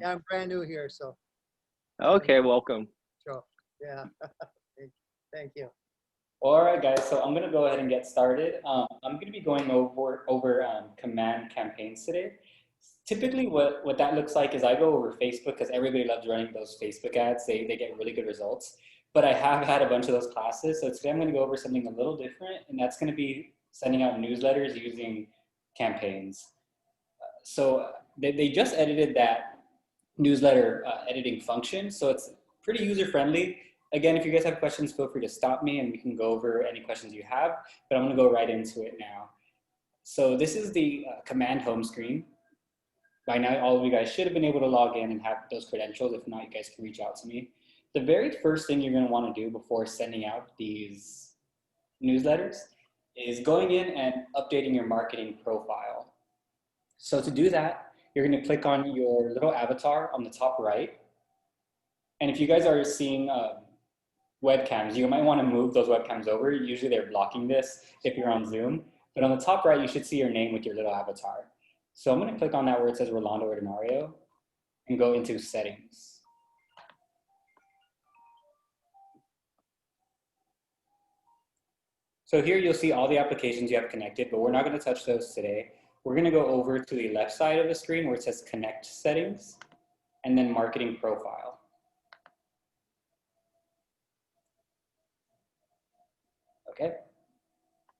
Yeah, I'm brand new here, so Okay, welcome. sure. Yeah. Thank you. All right, guys, so I'm going to go ahead and get started. I'm going to be going over command campaigns today. Typically, what that looks like is I go over Facebook because everybody loves running those Facebook ads. They get really good results. But I have had a bunch of those classes, so today I'm going to go over something a little different, and that's going to be sending out newsletters using campaigns. So they just edited that newsletter editing function, so it's pretty user-friendly. Again, if you guys have questions, feel free to stop me and we can go over any questions you have, but I'm gonna go right into it now. So this is the command home screen. By now, all of you guys should have been able to log in and have those credentials. If not, you guys can reach out to me. The very first thing you're gonna wanna do before sending out these newsletters is going in and updating your marketing profile. So to do that, you're gonna click on your little avatar on the top right. And if you guys are seeing webcams, you might want to move those webcams over. Usually they're blocking this if you're on Zoom. But on the top right, you should see your name with your little avatar. So I'm going to click on that where it says Rolando Ordinario and go into settings. So here you'll see all the applications you have connected, but we're not going to touch those today. We're going to go over to the left side of the screen where it says Connect Settings and then Marketing Profile. Okay,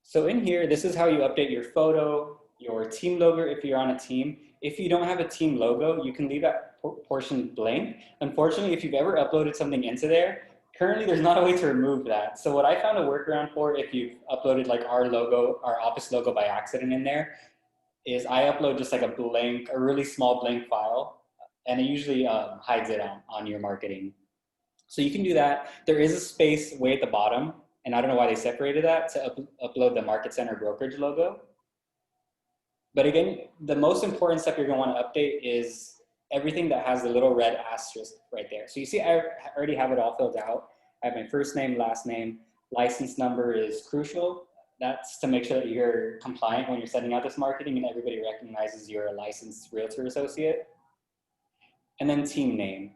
so in here, this is how you update your photo, your team logo if you're on a team. If you don't have a team logo, you can leave that portion blank. Unfortunately, if you've ever uploaded something into there, currently there's not a way to remove that. So what I found a workaround for if you've uploaded like our logo, our office logo by accident in there, is I upload just like a really small blank file, and it usually hides it on your marketing. So you can do that. There is a space way at the bottom, and I don't know why they separated that to upload the Market Center brokerage logo. But again, the most important step you're going to want to update is everything that has the little red asterisk right there. So you see, I already have it all filled out. I have my first name, last name, license number is crucial. That's to make sure that you're compliant when you're sending out this marketing and everybody recognizes you're a licensed realtor associate. And then team name.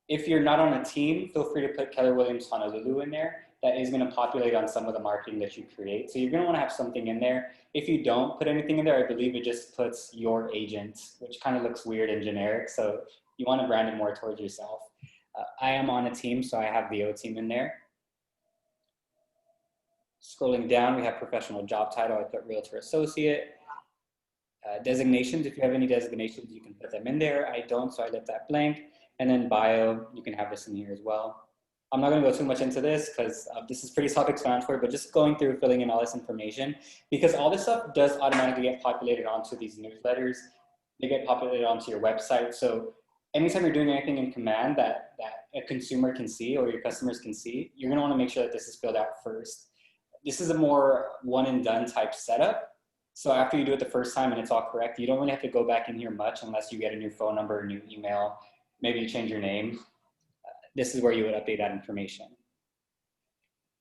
If you're not on a team, feel free to put Keller Williams Honolulu in there. That is going to populate on some of the marketing that you create. So you're going to want to have something in there. If you don't put anything in there, I believe it just puts your agent, which kind of looks weird and generic. So you want to brand it more towards yourself. I am on a team, so I have the O team in there. Scrolling down, we have professional job title. I put realtor associate. Designations, if you have any designations, you can put them in there. I don't, so I left that blank. And then bio, you can have this in here as well. I'm not going to go too much into this because this is pretty self-explanatory, but just going through filling in all this information, because all this stuff does automatically get populated onto these newsletters. They get populated onto your website. So anytime you're doing anything in command that a consumer can see or your customers can see, you're going to want to make sure that this is filled out first. This is a more one and done type setup. So after you do it the first time and it's all correct, you don't really have to go back in here much unless you get a new phone number, a new email, maybe you change your name. This is where you would update that information.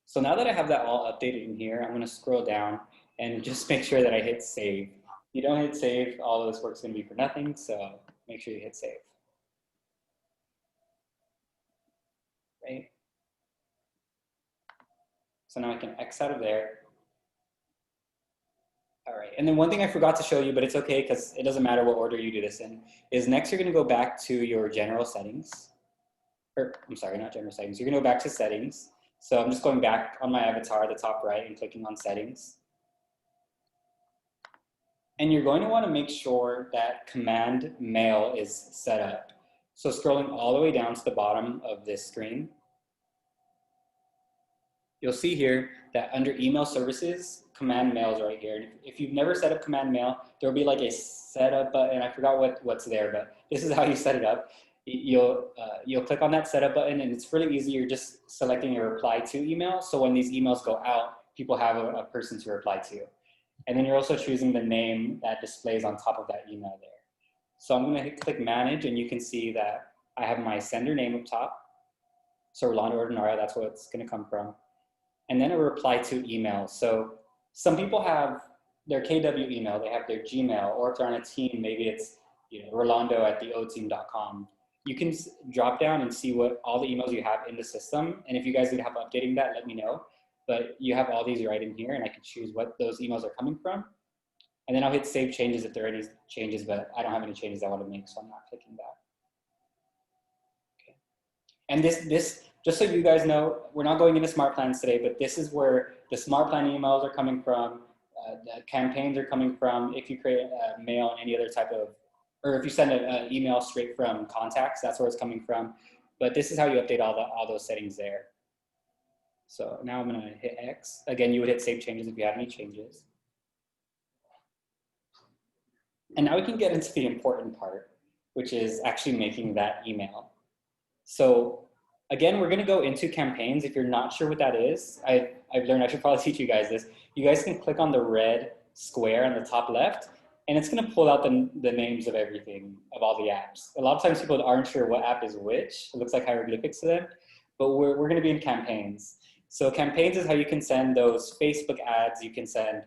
So now that I have that all updated in here, I'm going to scroll down and just make sure that I hit save. If you don't hit save, all of this work's going to be for nothing, so make sure you hit save. Right? So now I can X out of there. All right, and then one thing I forgot to show you, but it's okay because it doesn't matter what order you do this in, is next you're going to go back to your general settings. Or, I'm sorry, not general settings. You're going to go back to settings. So I'm just going back on my avatar at the top right and clicking on settings. And you're going to want to make sure that command mail is set up. So scrolling all the way down to the bottom of this screen, you'll see here that under email services, command mail is right here. And if you've never set up command mail, there'll be like a setup button. I forgot what's there, but this is how you set it up. You'll click on that setup button and it's really easy. You're just selecting a reply to email. So when these emails go out, people have a person to reply to. And then you're also choosing the name that displays on top of that email there. So I'm going to click manage and you can see that I have my sender name up top. So Rolando Ordinario, that's what it's going to come from. And then a reply to email. So some people have their KW email, they have their Gmail, or if they're on a team, maybe it's rolando@theoteam.com. You can drop down and see what all the emails you have in the system. And if you guys need help updating that, let me know. But you have all these right in here, and I can choose what those emails are coming from. And then I'll hit save changes if there are any changes, but I don't have any changes I want to make, so I'm not clicking that. Okay. And this, just so you guys know, we're not going into smart plans today, but this is where the smart plan emails are coming from, the campaigns are coming from. If you create a mail and any other type of, or if you send an email straight from contacts, that's where it's coming from. But this is how you update all those settings there. So now I'm gonna hit X. Again, you would hit save changes if you have any changes. And now we can get into the important part, which is actually making that email. So again, we're gonna go into campaigns. If you're not sure what that is, I've learned, I should probably teach you guys this. You guys can click on the red square on the top left, and it's gonna pull out the names of everything, of all the apps. A lot of times people aren't sure what app is which. It looks like hieroglyphics to them, but we're gonna be in campaigns. So campaigns is how you can send those Facebook ads, you can send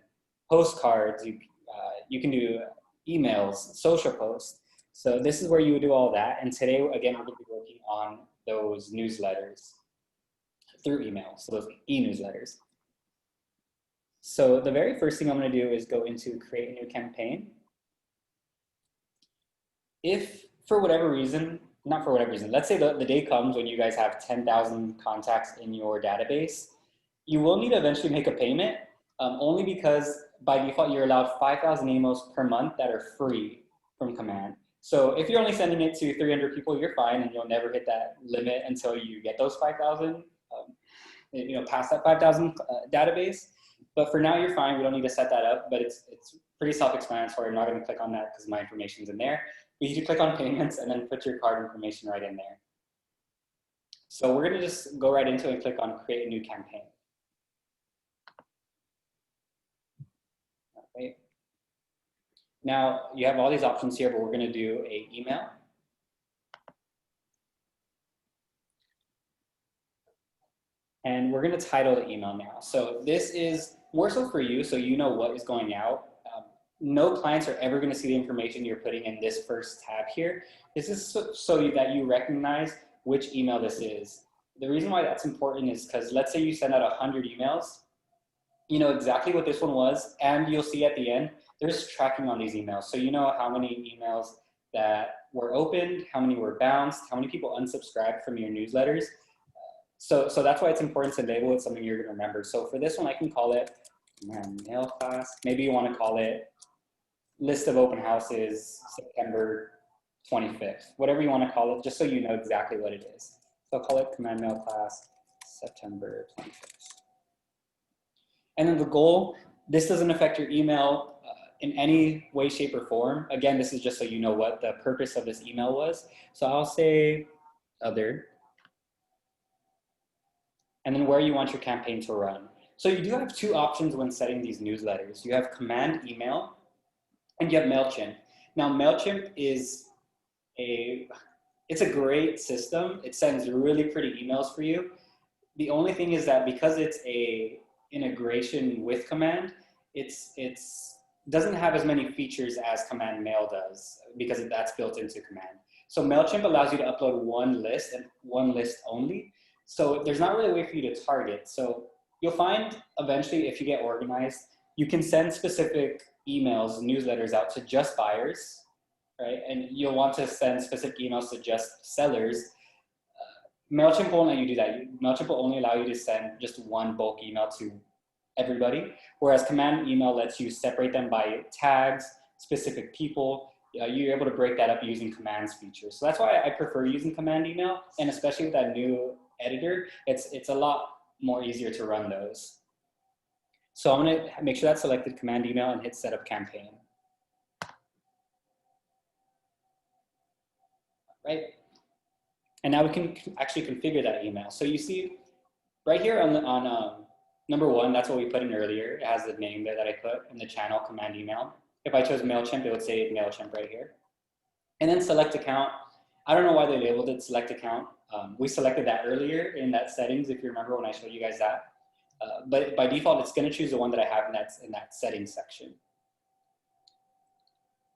postcards, you can do emails, social posts. So this is where you would do all that. And today, again, we're gonna be working on those newsletters through email, so those e-newsletters. So the very first thing I'm gonna do is go into create a new campaign. If for whatever reason, not for whatever reason, let's say the day comes when you guys have 10,000 contacts in your database, you will need to eventually make a payment, only because by default, you're allowed 5,000 emails per month that are free from command. So if you're only sending it to 300 people, you're fine, and you'll never hit that limit until you get those 5,000, past that 5,000 database. But for now, you're fine. We don't need to set that up, but it's pretty self-explanatory. I'm not going to click on that because my information's in there. You need to click on payments and then put your card information right in there. So we're going to just go right into it and click on create a new campaign. Right. Now you have all these options here, but we're going to do an email. And we're going to title the email now. So this is more so for you, so you know what is going out. No clients are ever going to see the information you're putting in this first tab here. This is so that you recognize which email this is. The reason why that's important is because let's say you send out 100 emails, you know exactly what this one was, and you'll see at the end, there's tracking on these emails. So you know how many emails that were opened, how many were bounced, how many people unsubscribed from your newsletters. So that's why it's important to label it something you're going to remember. So for this one, I can call it mail class. Maybe you want to call it list of open houses, September 25th, whatever you want to call it, just so you know exactly what it is. So I'll call it command mail class, September 25th. And then the goal, this doesn't affect your email in any way, shape, or form. Again, this is just so you know what the purpose of this email was. So I'll say other, and then where you want your campaign to run. So you do have two options when setting these newsletters. You have command email, and you have MailChimp. Now MailChimp is it's a great system. It sends really pretty emails for you. The only thing is that because it's a integration with command, it doesn't have as many features as command mail does because that's built into command. So MailChimp allows you to upload one list and one list only. So there's not really a way for you to target. So you'll find eventually if you get organized, you can send specific emails, newsletters out to just buyers, right? And you'll want to send specific emails to just sellers. MailChimp won't let you do that. MailChimp will only allow you to send just one bulk email to everybody, whereas command email lets you separate them by tags, specific people. You're able to break that up using commands feature. So that's why I prefer using command email, and especially with that new editor, it's a lot more easier to run those. So I'm going to make sure that's selected command email and hit setup campaign. Right? And now we can actually configure that email. So you see right here on number one, that's what we put in earlier. It has the name there that I put in the channel command email. If I chose MailChimp, it would say MailChimp right here. And then select account. I don't know why they labeled it select account. We selected that earlier in that settings, if you remember when I showed you guys that. But by default, it's going to choose the one that I have in that settings section.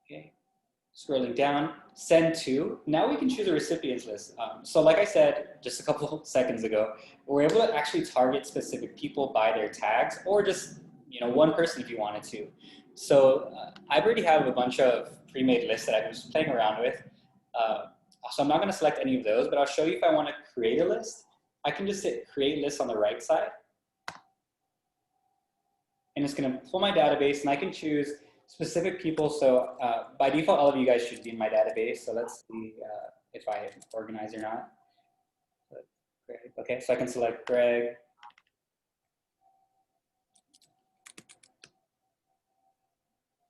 Okay. Scrolling down, send to. Now we can choose a recipients list. So like I said just a couple seconds ago, we're able to actually target specific people by their tags, or just one person if you wanted to. So I already have a bunch of pre-made lists that I was playing around with. So I'm not going to select any of those, but I'll show you if I want to create a list. I can just hit create list on the right side. And it's going to pull my database, and I can choose specific people. So by default, all of you guys should be in my database. So let's see if I organize or not. Greg. Okay, so I can select Greg.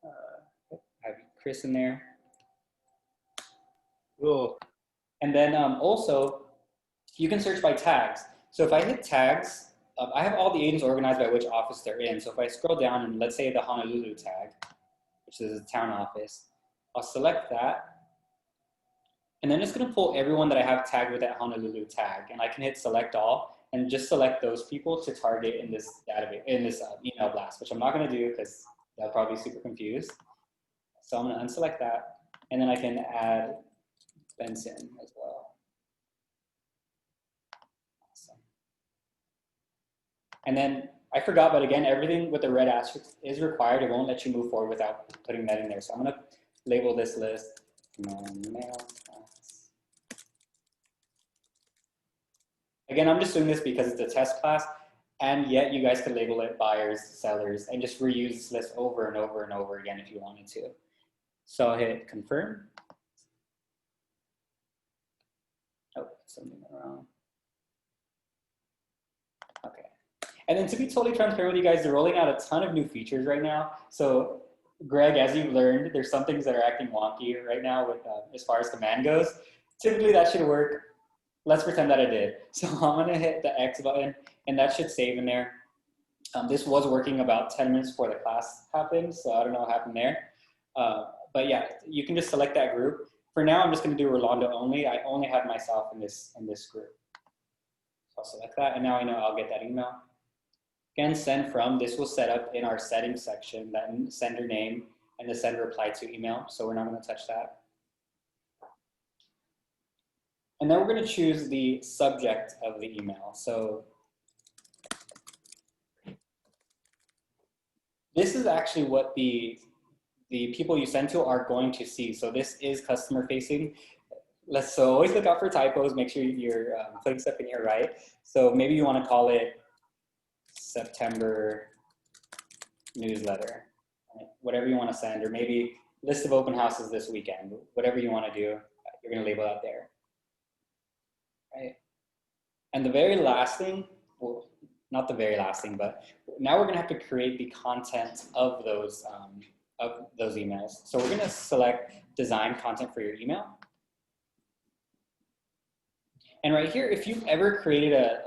I have Chris in there. Cool. And then also, you can search by tags. So if I hit tags, I have all the agents organized by which office they're in. So if I scroll down and let's say the Honolulu tag, which is a town office, I'll select that. And then it's going to pull everyone that I have tagged with that Honolulu tag. And I can hit select all and just select those people to target in this database, in this email blast, which I'm not going to do because they'll probably be super confused. So I'm going to unselect that. And then I can add Benson as well. Awesome. And then I forgot, but again, everything with the red asterisk is required. It won't let you move forward without putting that in there. So I'm going to label this list mail. Again, I'm just doing this because it's a test class, and yet you guys could label it buyers, sellers, and just reuse this list over and over and over again if you wanted to. So I'll hit confirm. Oh, something went wrong. Okay. And then to be totally transparent with you guys, they're rolling out a ton of new features right now. So Greg, as you've learned, there's some things that are acting wonky right now with as far as command goes. Typically that should work. Let's pretend that it did. So I'm gonna hit the X button and that should save in there. This was working about 10 minutes before the class happened, so I don't know what happened there. But yeah, you can just select that group. For now, I'm just gonna do Rolando only. I only have myself in this group. So I'll select that, and now I know I'll get that email. Again, send from, this will set up in our settings section, that sender name and the send reply to email, so we're not gonna touch that. And then we're gonna choose the subject of the email. So this is actually what the people you send to are going to see. So this is customer facing. So always look out for typos, make sure you're putting stuff in here right. So maybe you wanna call it September newsletter, right? Whatever you wanna send, or maybe list of open houses this weekend, whatever you wanna do, you're gonna label that there. Right. And the very last thing, well, not the very last thing, but now we're gonna have to create the content of those emails. So we're gonna select design content for your email. And right here, if you've ever created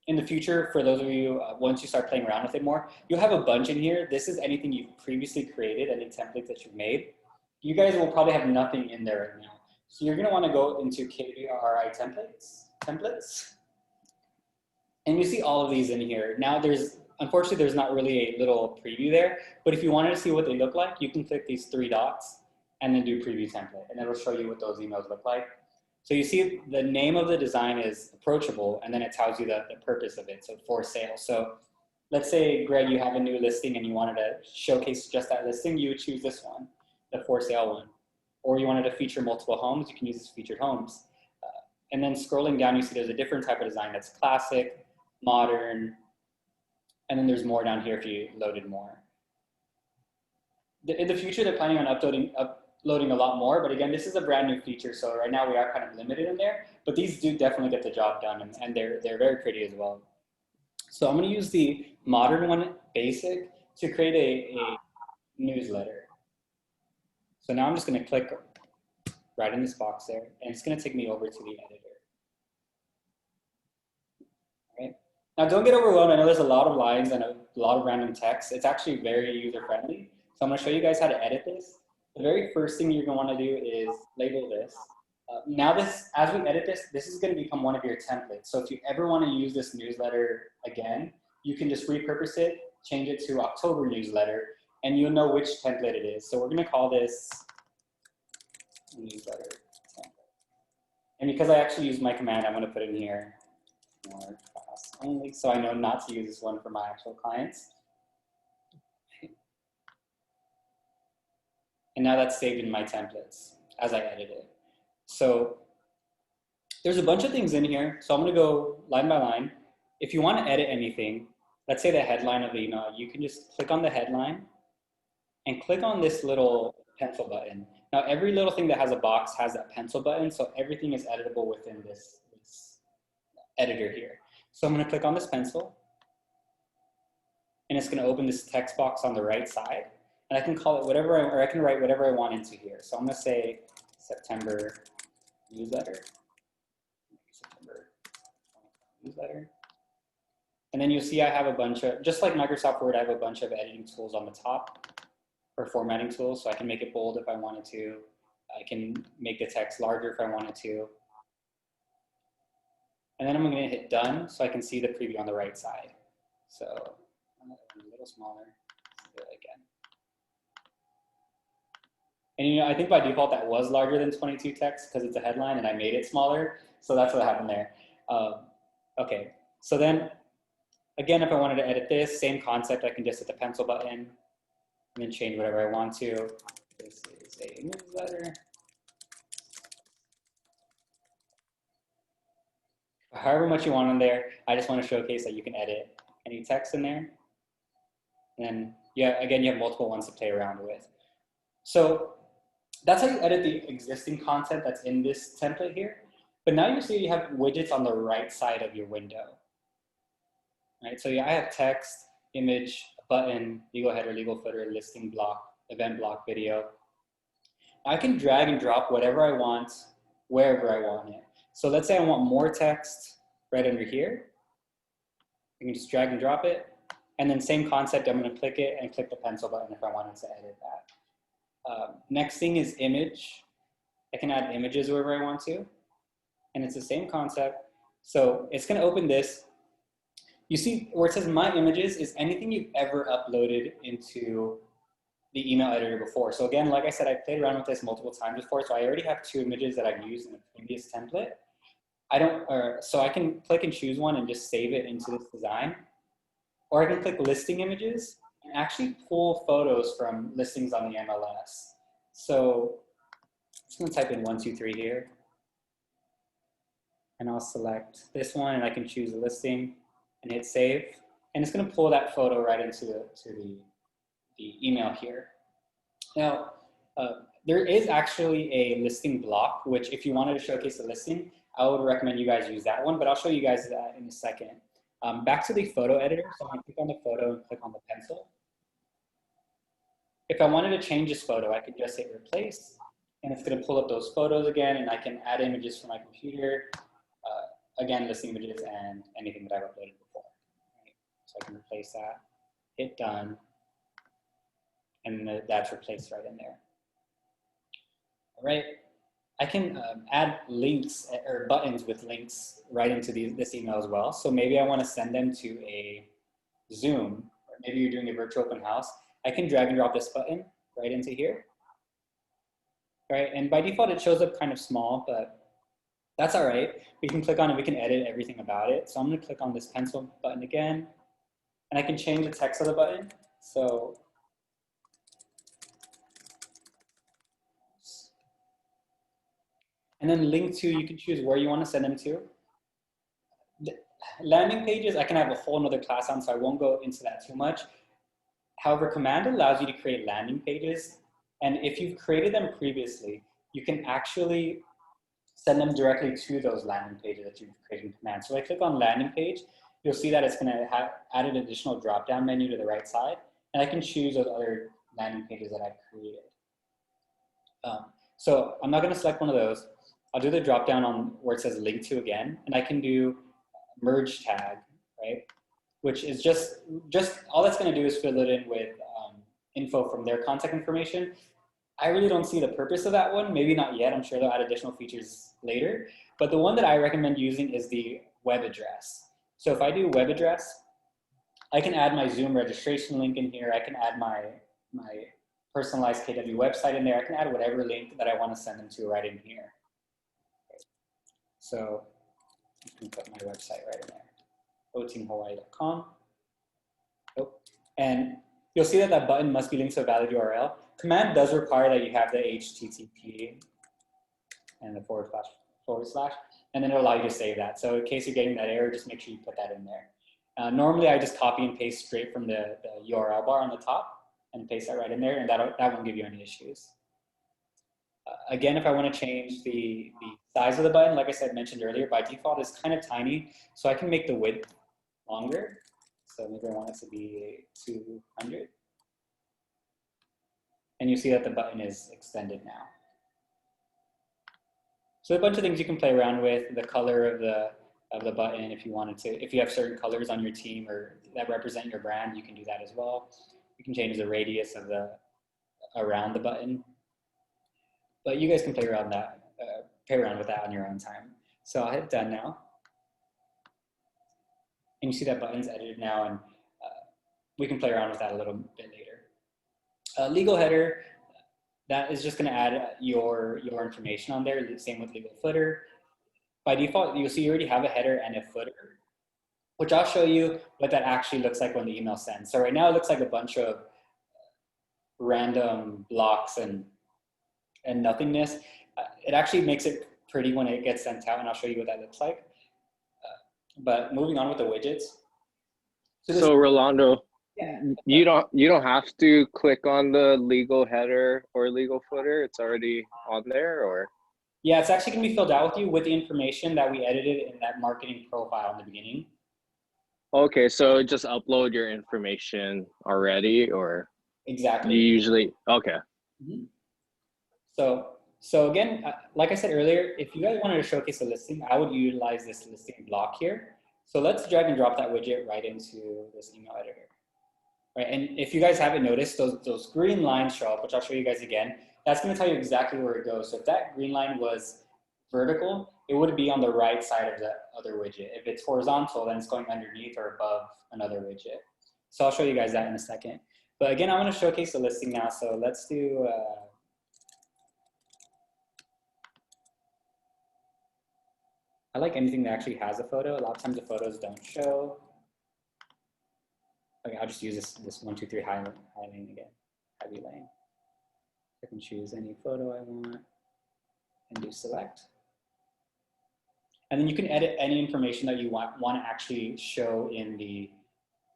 in the future, for those of you, once you start playing around with it more, you'll have a bunch in here. This is anything you've previously created, any templates that you've made. You guys will probably have nothing in there right now. So you're gonna wanna go into KRI templates. And you see all of these in here. Now unfortunately, there's not really a little preview there, but if you wanted to see what they look like, you can click these 3 dots and then do preview template, and it'll show you what those emails look like. So you see the name of the design is approachable, and then it tells you the purpose of it, so for sale. So let's say, Greg, you have a new listing and you wanted to showcase just that listing, you would choose this one, the for sale one. Or you wanted to feature multiple homes, you can use this featured homes. And then scrolling down, you see there's a different type of design that's classic, modern, and then there's more down here if you loaded more. In the future, they're planning on uploading a lot more, but again, this is a brand new feature, so right now we are kind of limited in there, but these do definitely get the job done, and they're very pretty as well. So I'm gonna use the modern one, basic, to create a newsletter. So now I'm just gonna click right in this box there, and it's gonna take me over to the editor. Right? Now don't get overwhelmed, I know there's a lot of lines and a lot of random text. It's actually very user-friendly. So I'm gonna show you guys how to edit this. The very first thing you're gonna wanna do is label this. Now as we edit this, this is gonna become one of your templates. So if you ever wanna use this newsletter again, you can just repurpose it, change it to October newsletter, and you'll know which template it is. So we're gonna call this newsletter template. And because I actually use my command, I'm going to put in here more class only, so I know not to use this one for my actual clients. And now that's saved in my templates as I edit it. So there's a bunch of things in here. So I'm going to go line by line. If you want to edit anything, let's say the headline of the email, you can just click on the headline and click on this little pencil button. Now, every little thing that has a box has that pencil button, so everything is editable within this editor here. So I'm going to click on this pencil, and it's going to open this text box on the right side. And I can call it whatever, or I can write whatever I want into here. So I'm going to say September newsletter. September newsletter. And then you'll see I have a bunch of, just like Microsoft Word, I have a bunch of editing tools on the top, or formatting tools. So I can make it bold if I wanted to. I can make the text larger if I wanted to. And then I'm going to hit done so I can see the preview on the right side. So I'm going to be a little smaller. Let's do it again. And you know, I think by default that was larger than 22 text because it's a headline and I made it smaller. So that's what happened there. Okay, so then again, if I wanted to edit this, same concept, I can just hit the pencil button and then change whatever I want to. This is a newsletter. However much you want in there, I just want to showcase that you can edit any text in there. And then, yeah, again, you have multiple ones to play around with. So that's how you edit the existing content that's in this template here. But now you see you have widgets on the right side of your window. Right, so yeah, I have text, image, button, legal header, legal footer, listing block, event block, video. I can drag and drop whatever I want, wherever I want it. So let's say I want more text right under here. I can just drag and drop it. And then same concept, I'm going to click it and click the pencil button if I wanted to edit that. Next thing is image. I can add images wherever I want to. And it's the same concept. So it's going to open this. You see where it says my images is anything you've ever uploaded into the email editor before. So again, like I said, I played around with this multiple times before. So I already have 2 images that I've used in a previous template. So I can click and choose one and just save it into this design. Or I can click listing images and actually pull photos from listings on the MLS. So I'm just gonna type in 1, 2, 3 here. And I'll select this one and I can choose a listing and hit save. And it's gonna pull that photo right into the email here. Now, there is actually a listing block, which if you wanted to showcase a listing, I would recommend you guys use that one, but I'll show you guys that in a second. Back to the photo editor, so I'm gonna click on the photo and click on the pencil. If I wanted to change this photo, I could just hit replace, and it's gonna pull up those photos again, and I can add images from my computer, again, listing images and anything that I've uploaded before. Right? So I can replace that, hit done, and that's replaced right in there. All right, I can add links or buttons with links right into this email as well. So maybe I want to send them to a Zoom, or maybe you're doing a virtual open house. I can drag and drop this button right into here. Right, and by default it shows up kind of small, but that's all right. We can click on it, we can edit everything about it. So I'm gonna click on this pencil button again, and I can change the text of the button. So and then link to, you can choose where you want to send them to. The landing pages, I can have a whole nother class on, so I won't go into that too much. However, command allows you to create landing pages. And if you've created them previously, you can actually send them directly to those landing pages that you've created in command. So I click on landing page, you'll see that it's going to have add an additional drop-down menu to the right side. And I can choose those other landing pages that I've created. So I'm not going to select one of those. I'll do the drop down on where it says link to again, and I can do merge tag, right? Which is just all that's going to do is fill it in with info from their contact information. I really don't see the purpose of that one. Maybe not yet. I'm sure they'll add additional features later. But the one that I recommend using is the web address. So if I do web address, I can add my Zoom registration link in here. I can add my personalized KW website in there. I can add whatever link that I want to send them to right in here. So you can put my website right in there, oteamhawaii.com. Oh, and you'll see that that button must be linked to a valid URL. Command does require that you have the HTTP and the // and then it'll allow you to save that. So in case you're getting that error, just make sure you put that in there. Normally, I just copy and paste straight from the URL bar on the top and paste that right in there, and that won't give you any issues. Again, if I want to change the size of the button, like I said, mentioned earlier, by default it's kind of tiny, so I can make the width longer. So maybe I want it to be 200. And you see that the button is extended now. So a bunch of things you can play around with, the color of the button if you wanted to. If you have certain colors on your team or that represent your brand, you can do that as well. You can change the radius of around the button. But you guys can play around with that on your own time. So I'll hit done now. And you see that button's edited now, and we can play around with that a little bit later. Legal header, that is just going to add your information on there. Same with legal footer. By default, you'll see you already have a header and a footer, which I'll show you what that actually looks like when the email sends. So right now it looks like a bunch of random blocks and nothingness. It actually makes it pretty when it gets sent out, and I'll show you what that looks like. But moving on with the widgets. So Rolando, yeah, you don't have to click on the legal header or legal footer. It's already on there, or? Yeah, it's actually going to be filled out with you with the information that we edited in that marketing profile in the beginning. Okay, so just upload your information already, or? Exactly. You usually, okay. Mm-hmm. So again, like I said earlier, if you guys wanted to showcase a listing, I would utilize this listing block here. So let's drag and drop that widget right into this email editor. Right, and if you guys haven't noticed, those green lines show up, which I'll show you guys again. That's going to tell you exactly where it goes. So if that green line was vertical, it would be on the right side of the other widget. If it's horizontal, then it's going underneath or above another widget. So I'll show you guys that in a second. But again, I want to showcase the listing now. So let's do, I like anything that actually has a photo. A lot of times the photos don't show. Okay, I'll just use this 1, 2, 3 high lane again, heavy lane. I can choose any photo I want and do select. And then you can edit any information that you want to actually show in the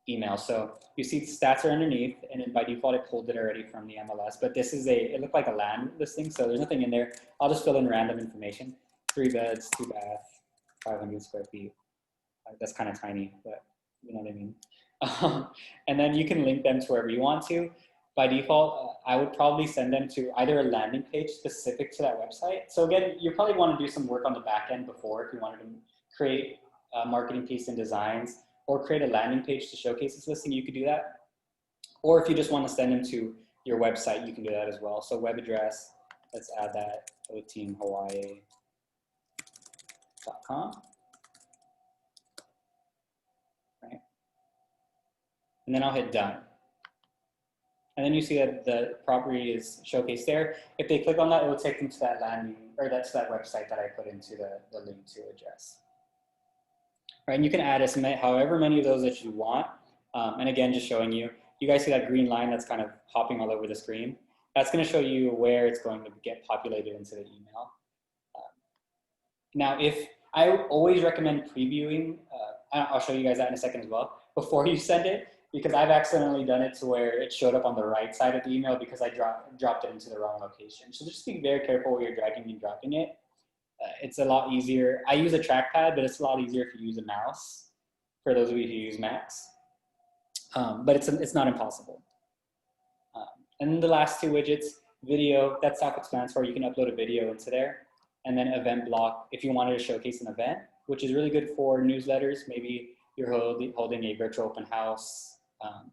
email. So you see the stats are underneath, and then by default it pulled it already from the MLS. But this is it looked like a land listing, so there's nothing in there. I'll just fill in random information: 3 beds, 2 baths, 500 square feet. That's kind of tiny, but you know what I mean. And then you can link them to wherever you want to. By default, I would probably send them to either a landing page specific to that website. So again, you probably want to do some work on the back end before if you wanted to create a marketing piece and designs or create a landing page to showcase this listing, you could do that. Or if you just want to send them to your website, you can do that as well. So web address, let's add that, oteamhawaii.com. Right? And then I'll hit done. And then you see that the property is showcased there. If they click on that, it will take them to that landing, or that's that website that I put into the link to address. Right, and you can add as many, however many of those that you want. And again, just showing you, you guys see that green line that's kind of hopping all over the screen. That's going to show you where it's going to get populated into the email. Now, if I always recommend previewing, I'll show you guys that in a second as well, before you send it, because I've accidentally done it to where it showed up on the right side of the email because I dropped it into the wrong location. So just be very careful where you're dragging and dropping it. It's a lot easier. I use a trackpad, but it's a lot easier if you use a mouse, for those of you who use Macs. But it's not impossible. And then the last 2 widgets, video, that's self-explanatory. You can upload a video into there. And then event block, if you wanted to showcase an event, which is really good for newsletters. Maybe you're holding a virtual open house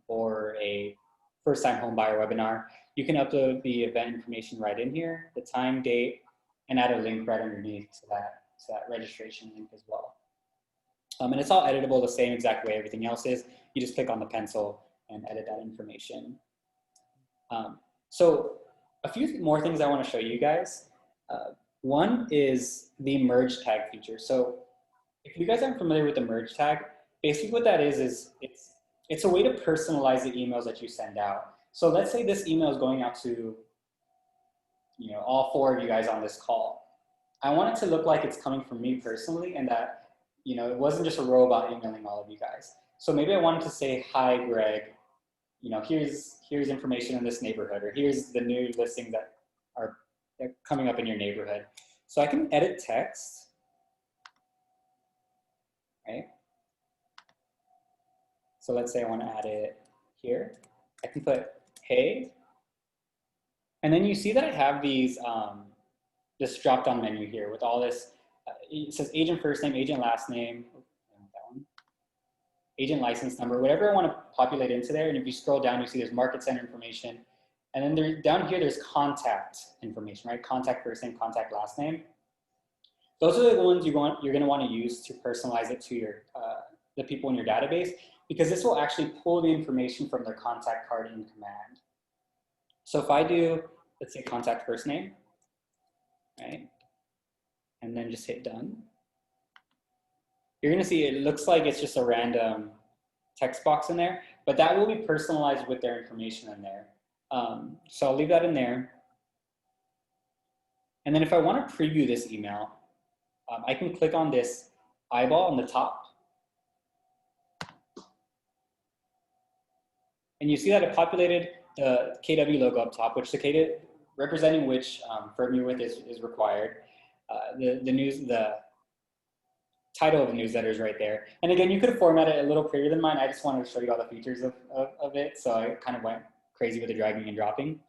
or a first-time home buyer webinar. You can upload the event information right in here, the time, date, and add a link right underneath to that registration link as well. And it's all editable the same exact way everything else is. You just click on the pencil and edit that information. So a few more things I want to show you guys. One is the merge tag feature. So if you guys aren't familiar with the merge tag, basically what that is it's a way to personalize the emails that you send out. So let's say this email is going out to, you know, all 4 of you guys on this call. I want it to look like it's coming from me personally, and that, you know, it wasn't just a robot emailing all of you guys. So maybe I wanted to say, hi, Greg, you know, here's information in this neighborhood, or here's the new listings that are coming up in your neighborhood. So I can edit text, right? So let's say I want to add it here. I can put, hey, and then you see that I have these, this drop-down menu here with all this. It says agent first name, agent last name, agent license number, whatever I want to populate into there. And if you scroll down, you see there's market center information. And then down here, there's contact information, right? Contact first name, contact last name. Those are the ones you're going to want to use to personalize it to your the people in your database, because this will actually pull the information from their contact card in command. So if I do, let's say contact first name, right? And then just hit done. You're gonna see it looks like it's just a random text box in there, but that will be personalized with their information in there. So I'll leave that in there. And then if I want to preview this email, I can click on this eyeball on the top. And you see that it populated the KW logo up top, which the representing which firm you're with is required. The title of the newsletter is right there. And again, you could have formatted it a little prettier than mine. I just wanted to show you all the features of it. So I kind of went crazy with the dragging and dropping.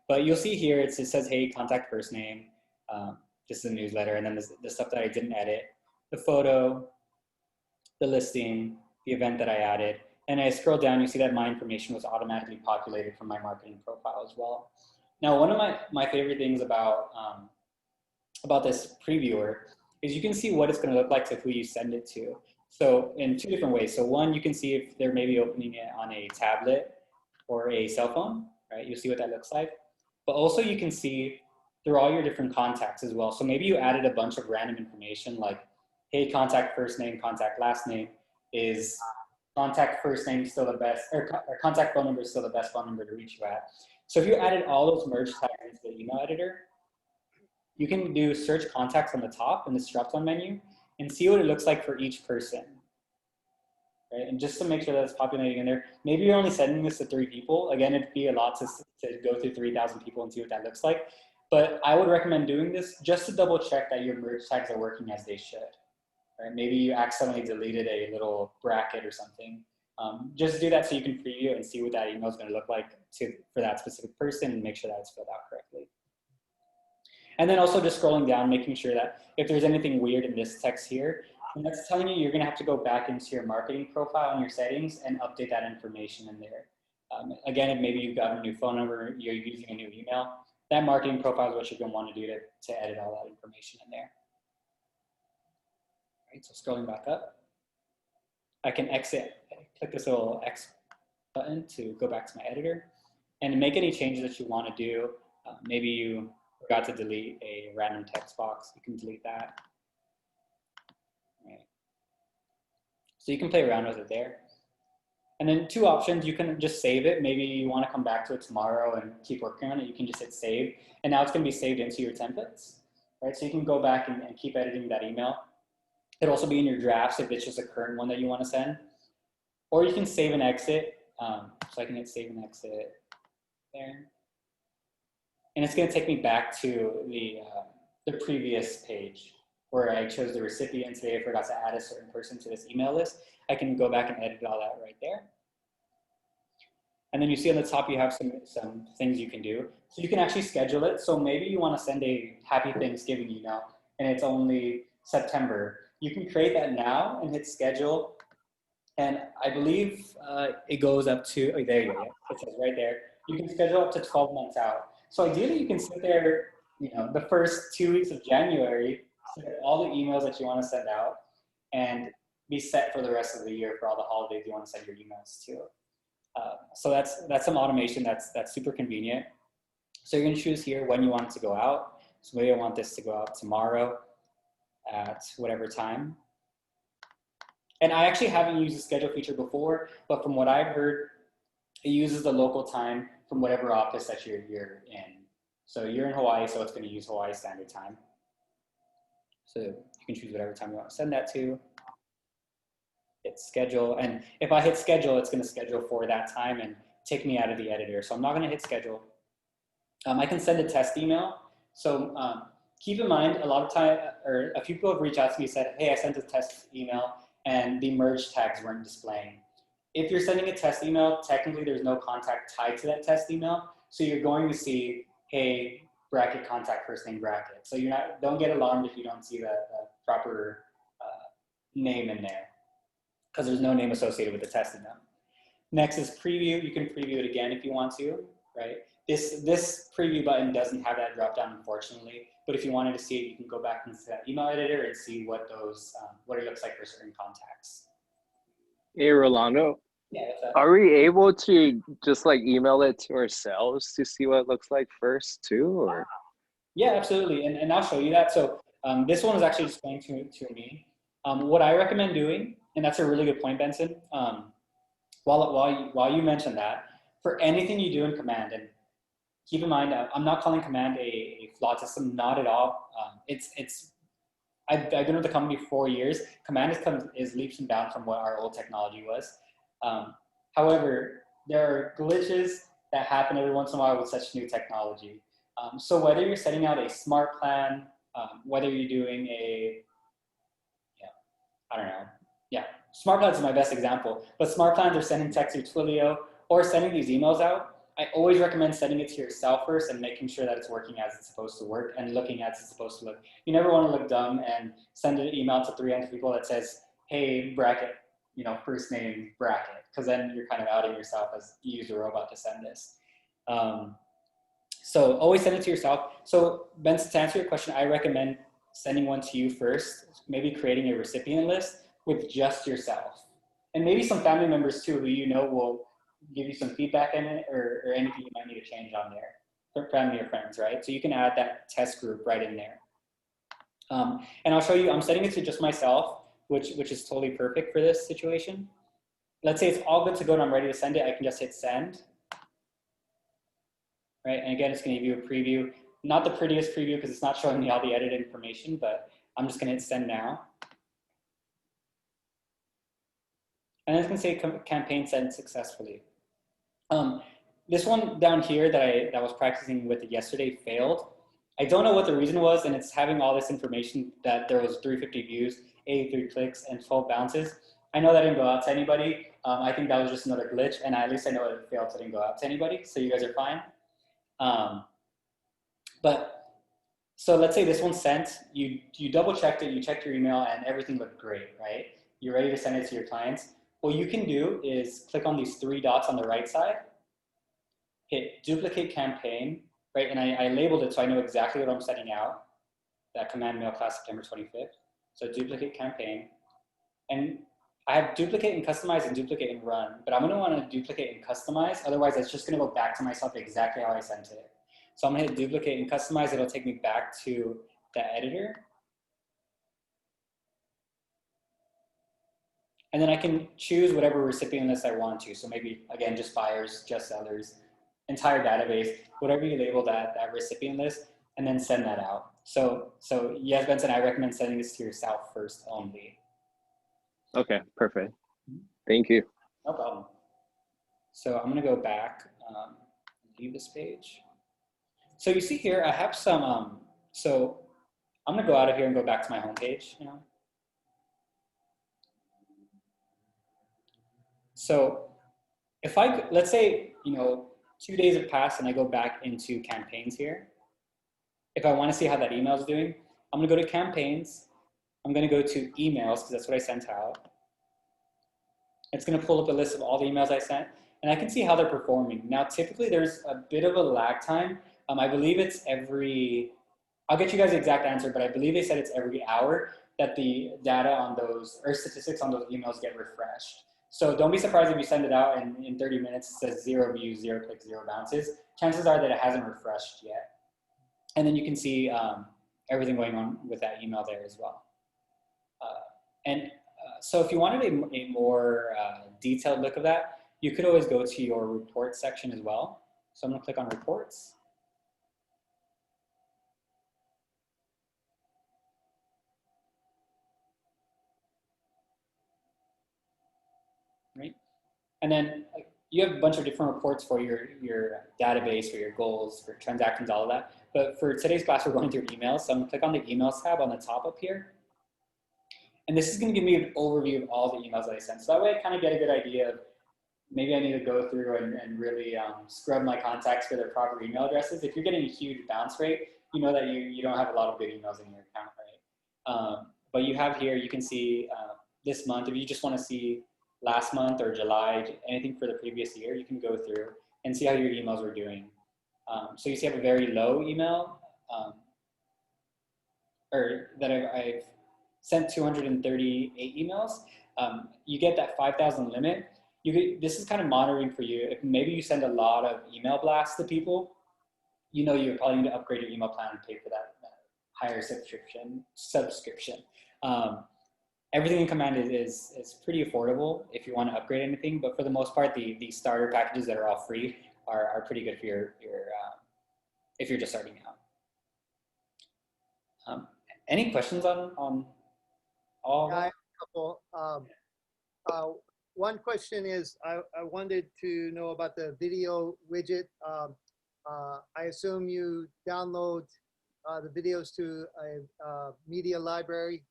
But you'll see here, it says, hey, contact first name. This is a newsletter. And then the stuff that I didn't edit, the photo, the listing, the event that I added. And I scroll down, you see that my information was automatically populated from my marketing profile as well. Now, one of my favorite things about this previewer is you can see what it's going to look like to who you send it to. So in 2 different ways. So one, you can see if they're maybe opening it on a tablet or a cell phone, right? You'll see what that looks like. But also you can see through all your different contacts as well. So maybe you added a bunch of random information like, hey, contact first name, contact last name. Is contact first name still the best, or contact phone number is still the best phone number to reach you at? So if you added all those merge tags into the email editor, you can do search contacts on the top in this drop-down menu and see what it looks like for each person, right? And just to make sure that it's populating in there, maybe you're only sending this to 3 people. Again, it'd be a lot to go through 3,000 people and see what that looks like. But I would recommend doing this just to double check that your merge tags are working as they should, right? Maybe you accidentally deleted a little bracket or something. Just do that so you can preview and see what that email is going to look like for that specific person and make sure that it's filled out correctly. And then also just scrolling down, making sure that if there's anything weird in this text here, and that's telling you you're going to have to go back into your marketing profile and your settings and update that information in there. Again, if maybe you've got a new phone number, you're using a new email, that marketing profile is what you're going to want to do to edit all that information in there. All right, so scrolling back up, I can exit, click this little X button to go back to my editor and make any changes that you want to do. Maybe you forgot to delete a random text box, you can delete that. Right. So you can play around with it there. And then 2 options, you can just save it. Maybe you want to come back to it tomorrow and keep working on it. You can just hit save. And now it's going to be saved into your templates, right? So you can go back and keep editing that email. It'll also be in your drafts if it's just a current one that you want to send. Or you can save and exit. So I can hit save and exit there. And it's going to take me back to the previous page where I chose the recipient. Today I forgot to add a certain person to this email list. I can go back and edit all that right there. And then you see on the top you have some things you can do. So you can actually schedule it. So maybe you want to send a happy Thanksgiving email and it's only September. You can create that now and hit schedule. And I believe it goes up to, oh, there you go. It says right there. You can schedule up to 12 months out. So ideally you can sit there, you know, the first 2 weeks of January, set all the emails that you want to send out and be set for the rest of the year for all the holidays you want to send your emails to. So that's some automation that's super convenient. So you're gonna choose here when you want it to go out. So maybe I want this to go out tomorrow at whatever time. And I actually haven't used the schedule feature before, but from what I've heard, it uses the local time from whatever office that you're in. So you're in Hawaii, so it's gonna use Hawaii Standard Time. So you can choose whatever time you want to send that to. Hit schedule, and if I hit schedule, it's gonna schedule for that time and take me out of the editor. So I'm not gonna hit schedule. I can send a test email. So keep in mind, a lot of time, or a few people have reached out to me and said, hey, I sent a test email and the merge tags weren't displaying. If you're sending a test email, technically there's no contact tied to that test email. So you're going to see, hey, bracket contact first name bracket. So you're not, don't get alarmed if you don't see the proper name in there, because there's no name associated with the test email. Next is preview. You can preview it again if you want to, right? This preview button doesn't have that drop down, unfortunately. But if you wanted to see it, you can go back into that email editor and see what those what it looks like for certain contacts. Hey, Rolando, Yeah. are we able to just like email it to ourselves to see what it looks like first too, or? Yeah, absolutely, and I'll show you that. So this one is actually displaying to me. What I recommend doing, and that's a really good point, Benson. While you mentioned that, for anything you do in Command, and keep in mind, I'm not calling Command a flawed system, not at all. I've been with the company for 4 years. Command is leaps and bounds from what our old technology was. However, there are glitches that happen every once in a while with such new technology. So whether you're setting out a smart plan, whether you're doing smart plans is my best example, but smart plans are sending text through Twilio or sending these emails out. I always recommend sending it to yourself first and making sure that it's working as it's supposed to work and looking as it's supposed to look. You never want to look dumb and send an email to 300 people that says, hey, bracket, first name bracket, because then you're kind of outing yourself as you use a robot to send this. So always send it to yourself. So Ben, to answer your question, I recommend sending one to you first, maybe creating a recipient list with just yourself. And maybe some family members too, who will give you some feedback in it or anything you might need to change on there for family or friends, right? So you can add that test group right in there. And I'll show you, I'm setting it to just myself, which is totally perfect for this situation. Let's say it's all good to go and I'm ready to send it. I can just hit send. Right, and again, it's gonna give you a preview. Not the prettiest preview because it's not showing me all the edited information, but I'm just gonna hit send now. And it's gonna say campaign sent successfully. This one down here that I was practicing with yesterday failed. I don't know what the reason was, and it's having all this information that there was 350 views, 83 clicks, and 12 bounces. I know that didn't go out to anybody. I think that was just another glitch, and at least I know it failed, so it didn't go out to anybody, so you guys are fine. So let's say this one's sent, you double checked it, you checked your email, and everything looked great, right? You're ready to send it to your clients. What you can do is click on these 3 dots on the right side, hit duplicate campaign, right? And I labeled it so I know exactly what I'm sending out, that command mail class September 25th. So duplicate campaign. And I have duplicate and customize and duplicate and run, but I'm gonna wanna duplicate and customize, otherwise it's just gonna go back to myself exactly how I sent it. So I'm gonna hit duplicate and customize, it'll take me back to the editor. And then I can choose whatever recipient list I want to. So maybe, again, just buyers, just sellers, entire database, whatever you label that recipient list, and then send that out. So yes, Benson, I recommend sending this to yourself first only. Okay, perfect. Thank you. No problem. So I'm gonna go back, leave this page. So you see here, I have some, so I'm gonna go out of here and go back to my home page, So if let's say, 2 days have passed and I go back into campaigns here. If I wanna see how that email is doing, I'm gonna go to campaigns. I'm gonna go to emails because that's what I sent out. It's gonna pull up a list of all the emails I sent and I can see how they're performing. Now, typically there's a bit of a lag time. I believe it's I'll get you guys the exact answer, but I believe they said it's every hour that the data on those, or statistics on those emails get refreshed. So don't be surprised if you send it out and in 30 minutes it says 0 views, 0 clicks, 0 bounces. Chances are that it hasn't refreshed yet. And then you can see everything going on with that email there as well. So if you wanted a more detailed look of that, you could always go to your reports section as well. So I'm gonna click on reports. Right? And then you have a bunch of different reports for your database, for your goals, for transactions, all of that. But for today's class, we're going through emails. So I'm gonna click on the emails tab on the top up here. And this is gonna give me an overview of all the emails that I sent. So that way I kind of get a good idea of maybe I need to go through and really scrub my contacts for their proper email addresses. If you're getting a huge bounce rate, you know that you don't have a lot of good emails in your account, right? But you have here, you can see this month, if you just wanna see last month or July, anything for the previous year, you can go through and see how your emails were doing. So you see I have a very low email, or that I've sent 238 emails. You get that 5,000 limit. This is kind of monitoring for you. If maybe you send a lot of email blasts to people, you know you're probably going to upgrade your email plan and pay for that higher subscription. Everything in Command is pretty affordable if you want to upgrade anything, but for the most part, the starter packages that are all free are pretty good for your if you're just starting out. Any questions on all? Yeah, I have a couple. One question is, I wanted to know about the video widget. I assume you download the videos to a media library,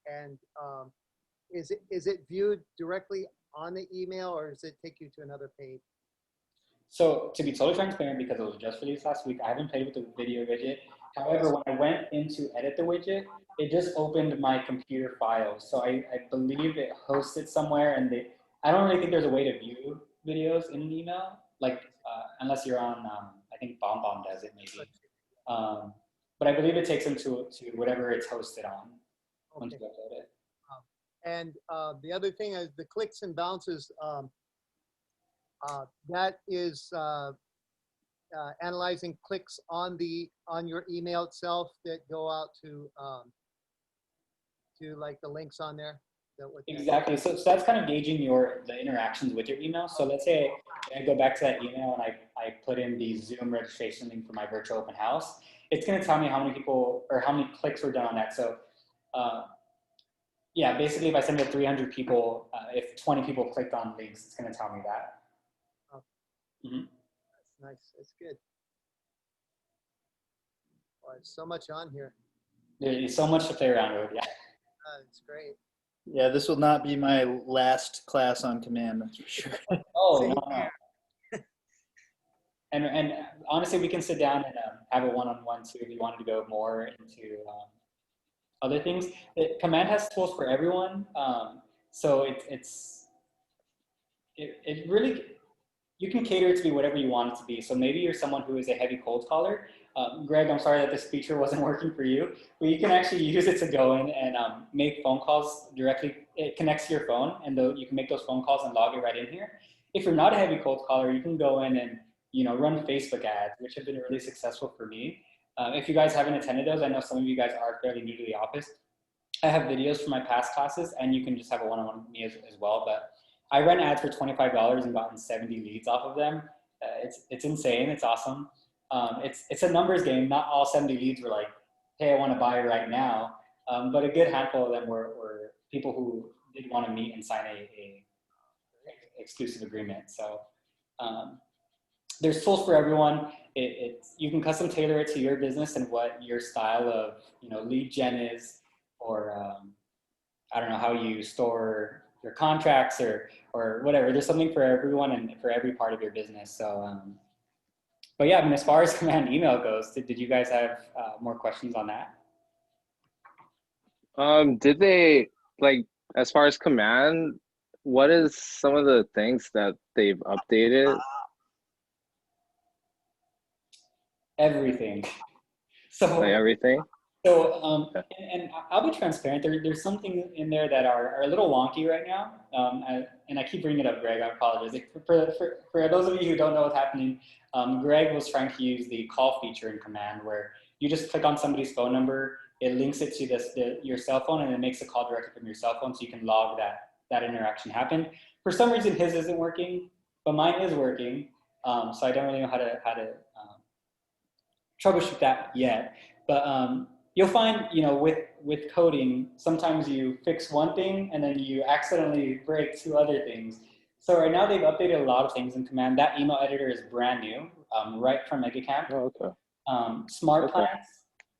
and is it viewed directly on the email, or does it take you to another page? So to be totally transparent, because it was just released last week, I haven't played with the video widget. However, when I went in to edit the widget, it just opened my computer files. So I believe it hosted somewhere, and I don't really think there's a way to view videos in an email, like unless you're on, I think BombBomb does it maybe. But I believe it takes them to whatever it's hosted on once you upload it. And the other thing is the clicks and bounces. That is analyzing clicks on your email itself that go out to like the links on there. Exactly. So that's kind of gauging the interactions with your email. So let's say I go back to that email and I put in the Zoom registration link for my virtual open house. It's going to tell me how many people or how many clicks were done on that. So yeah, basically if I send it to 300 people, if 20 people clicked on links, it's going to tell me that. Oh. Mm-hmm. That's nice. That's good. Well, there's so much on here. There's so much to play around with. Yeah. It's great. Yeah, this will not be my last class on Command, that's for sure. Oh, no. And honestly, we can sit down and have a one-on-one too if you wanted to go more into other things. Command has tools for everyone, so it really, you can cater it to be whatever you want it to be. So maybe you're someone who is a heavy cold caller. Greg, I'm sorry that this feature wasn't working for you, but you can actually use it to go in and make phone calls directly. It connects to your phone, and you can make those phone calls and log it right in here. If you're not a heavy cold caller, you can go in and run Facebook ads, which have been really successful for me. If you guys haven't attended those, I know some of you guys are fairly new to the office. I have videos from my past classes, and you can just have a one-on-one with me as well. But I ran ads for $25 and gotten 70 leads off of them. It's insane. It's awesome. It's a numbers game. Not all 70 leads were like, hey, I want to buy right now. But a good handful of them were people who did want to meet and sign a exclusive agreement. So there's tools for everyone. You can custom tailor it to your business and what your style of lead gen is, or I don't know how you store your contracts or whatever. There's something for everyone and for every part of your business. So. But yeah, I mean, as far as Command email goes, did you guys have more questions on that? Did they, like, as far as Command, what is some of the things that they've updated? Everything. So Like everything? So, and I'll be transparent, there's some things in there that are a little wonky right now. and I keep bringing it up, Greg, I apologize. For those of you who don't know what's happening, Greg was trying to use the call feature in Command where you just click on somebody's phone number, it links it to your cell phone, and it makes a call directly from your cell phone so you can log that interaction happened. For some reason, his isn't working, but mine is working. So I don't really know how to troubleshoot that yet. But you'll find, with coding, sometimes you fix one thing and then you accidentally break two other things. So right now they've updated a lot of things in Command. That email editor is brand new, right from MegaCamp. Oh, okay. Smart Plans.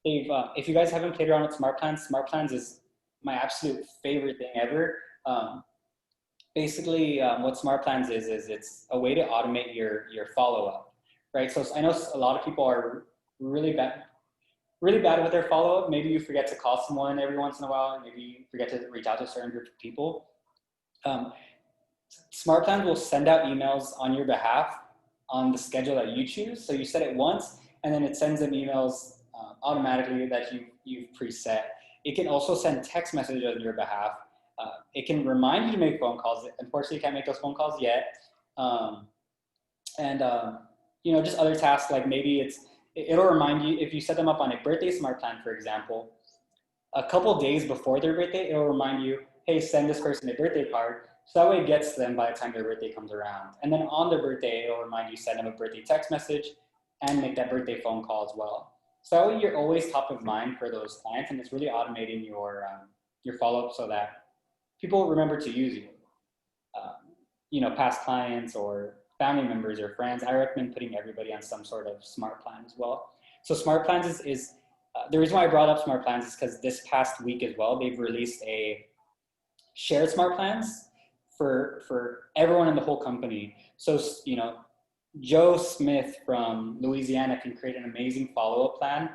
They've, if you guys haven't played around with Smart Plans is my absolute favorite thing ever. Basically, what Smart Plans is it's a way to automate your follow-up, right? So I know a lot of people are really bad with their follow-up. Maybe you forget to call someone every once in a while. Maybe you forget to reach out to a certain group of people. Smart Plans will send out emails on your behalf on the schedule that you choose. So you set it once, and then it sends them emails automatically that you've preset. It can also send text messages on your behalf. It can remind you to make phone calls. Unfortunately, you can't make those phone calls yet. Just other tasks, like maybe it'll remind you, if you set them up on a birthday Smart Plan, for example, a couple days before their birthday, it'll remind you, hey, send this person a birthday card. So that way it gets to them by the time their birthday comes around. And then on their birthday, it'll remind you, send them a birthday text message and make that birthday phone call as well. So that way you're always top of mind for those clients, and it's really automating your follow-up so that people remember to use you. Past clients or family members or friends, I recommend putting everybody on some sort of Smart Plan as well. So Smart Plans is the reason why I brought up Smart Plans is because this past week as well, they've released a shared Smart Plans for everyone in the whole company. So, Joe Smith from Louisiana can create an amazing follow-up plan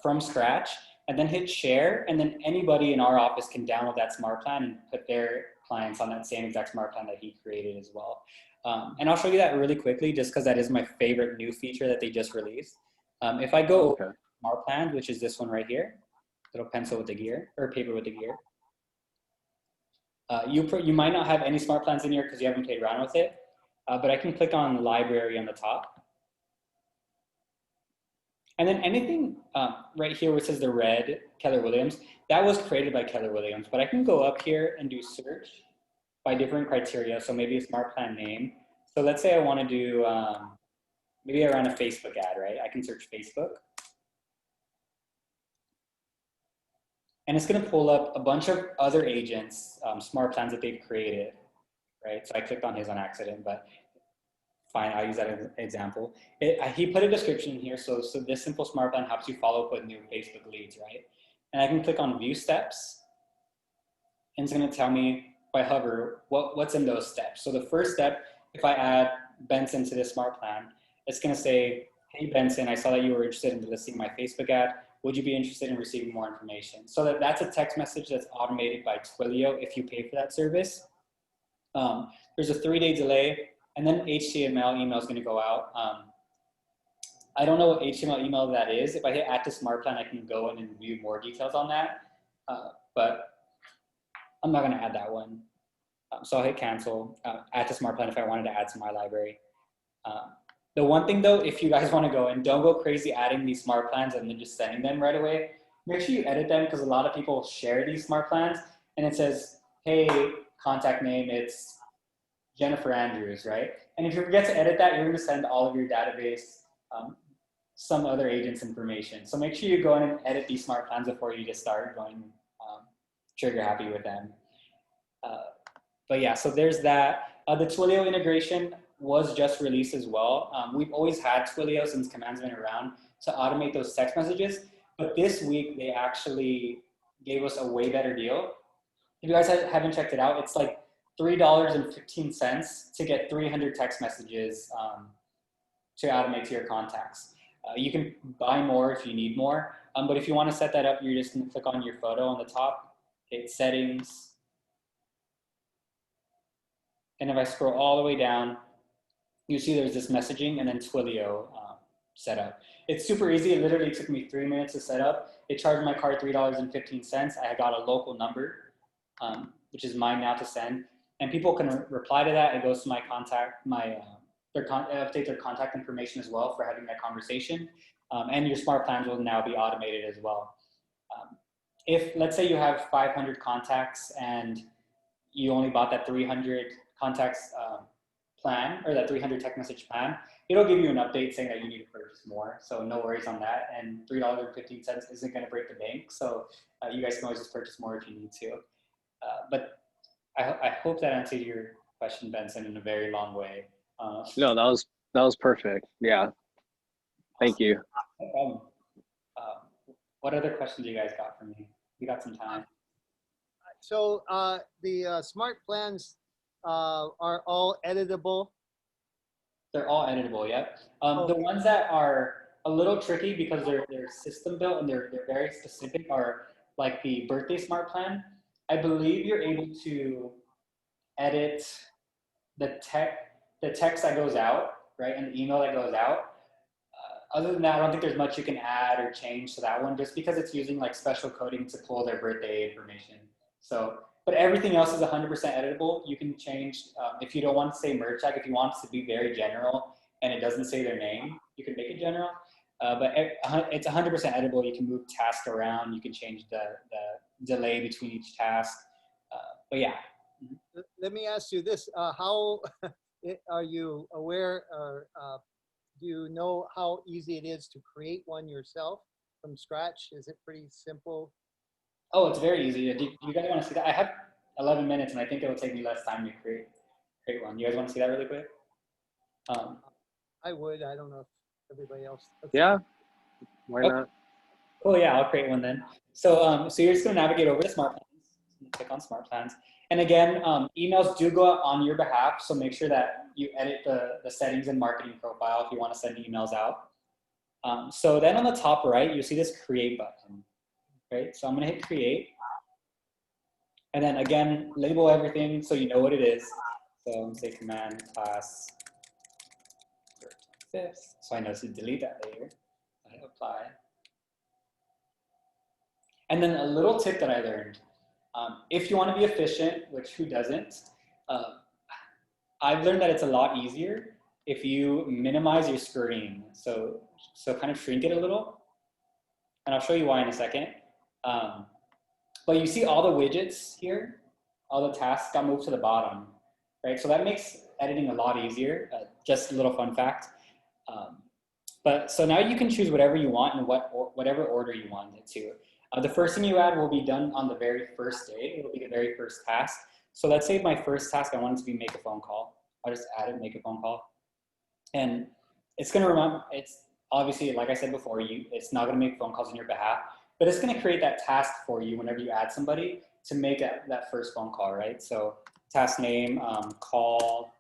from scratch and then hit share. And then anybody in our office can download that Smart Plan and put their clients on that same exact Smart Plan that he created as well. And I'll show you that really quickly just because that is my favorite new feature that they just released. If I go over Smart Plans, which is this one right here, little pencil with the gear or paper with the gear. You might not have any Smart Plans in here because you haven't played around with it, but I can click on library on the top. And then anything right here where it says the red, Keller Williams, that was created by Keller Williams, but I can go up here and do search by different criteria. So maybe a Smart Plan name. So let's say I want to do, maybe I run a Facebook ad, right? I can search Facebook. And it's going to pull up a bunch of other agents' Smart Plans that they've created, right? So I clicked on his on accident, but fine, I'll use that as an example. He put a description here, so this simple Smart Plan helps you follow up with new Facebook leads, right? And I can click on View Steps, and it's going to tell me, if I hover, what's in those steps. So the first step, if I add Benson to this Smart Plan, it's going to say, hey, Benson, I saw that you were interested in listing my Facebook ad. Would you be interested in receiving more information? So that's a text message that's automated by Twilio if you pay for that service. There's a 3-day delay, and then HTML email is going to go out. I don't know what HTML email that is. If I hit add to Smart Plan, I can go in and view more details on that, but I'm not going to add that one. So I'll hit cancel, add to Smart Plan if I wanted to add to my library. The one thing though, if you guys want to go and don't go crazy adding these Smart Plans and then just sending them right away, make sure you edit them because a lot of people share these Smart Plans and it says, hey, contact name, it's Jennifer Andrews, right? And if you forget to edit that, you're going to send all of your database some other agent's information. So make sure you go in and edit these Smart Plans before you just start going, sure you're happy with them. But yeah, so there's that. The Twilio integration was just released as well. We've always had Twilio since Command's been around to automate those text messages, but this week they actually gave us a way better deal. If you guys haven't checked it out, it's like $3.15 to get 300 text messages to automate to your contacts. You can buy more if you need more, but if you want to set that up, you're just going to click on your photo on the top, hit settings, and if I scroll all the way down, you see there's this messaging and then Twilio setup. It's super easy. It literally took me 3 minutes to set up. It charged my card $3.15. I got a local number, which is mine now to send. And people can reply to that. It goes to my contact, update their contact information as well for having that conversation. And your smart plans will now be automated as well. If let's say you have 500 contacts and you only bought that 300 contacts plan, or that 300 text message plan, it'll give you an update saying that you need to purchase more. So no worries on that. And $3.15 isn't going to break the bank. So you guys can always just purchase more if you need to. But I hope that answered your question, Benson, in a very long way. No, that was perfect. Yeah. Thank you. No problem. What other questions you guys got for me? We got some time. So the smart plans are all editable. They're all editable, yep. Okay. The ones that are a little tricky because they're system built and they're very specific are like the birthday smart plan. I believe you're able to edit the text that goes out, right, and the email that goes out. Other than that, I don't think there's much you can add or change to that one, just because it's using like special coding to pull their birthday information. So, but everything else is 100% editable. You can change, if you don't want to say merge tag, if you want it to be very general and it doesn't say their name, you can make it general. But it's 100% editable. You can move tasks around. You can change the delay between each task. But yeah. Let me ask you this: how are you aware, or do you know how easy it is to create one yourself from scratch? Is it pretty simple? Oh, it's very easy. Do you guys want to see that? I have 11 minutes, and I think it will take me less time to create one. You guys want to see that really quick? I would. I don't know if everybody else. Yeah. Why Okay. not? Cool. Yeah, I'll create one then. So, so you're just going to navigate over to Smart Plans. Click on Smart Plans. And again, emails do go out on your behalf. So make sure that you edit the settings and marketing profile if you want to send emails out. So then on the top right, you see this create button, right? So I'm going to hit create. And then again, label everything so you know what it is. So I'm going to say command class 5th. So I know to delete that later. I hit apply. And then a little tip that I learned. If you want to be efficient, which who doesn't, I've learned that it's a lot easier if you minimize your screen. So kind of shrink it a little. And I'll show you why in a second. But you see all the widgets here, all the tasks got moved to the bottom, right? So that makes editing a lot easier. Just a little fun fact. But so now you can choose whatever you want and whatever order you want it to. The first thing you add will be done on the very first day. It'll be the very first task. So let's say my first task, I want it to be make a phone call. I'll just add it, make a phone call. And it's going to remember, it's obviously, like I said before, it's not going to make phone calls on your behalf, but it's going to create that task for you whenever you add somebody to make that first phone call, right? So task name, call,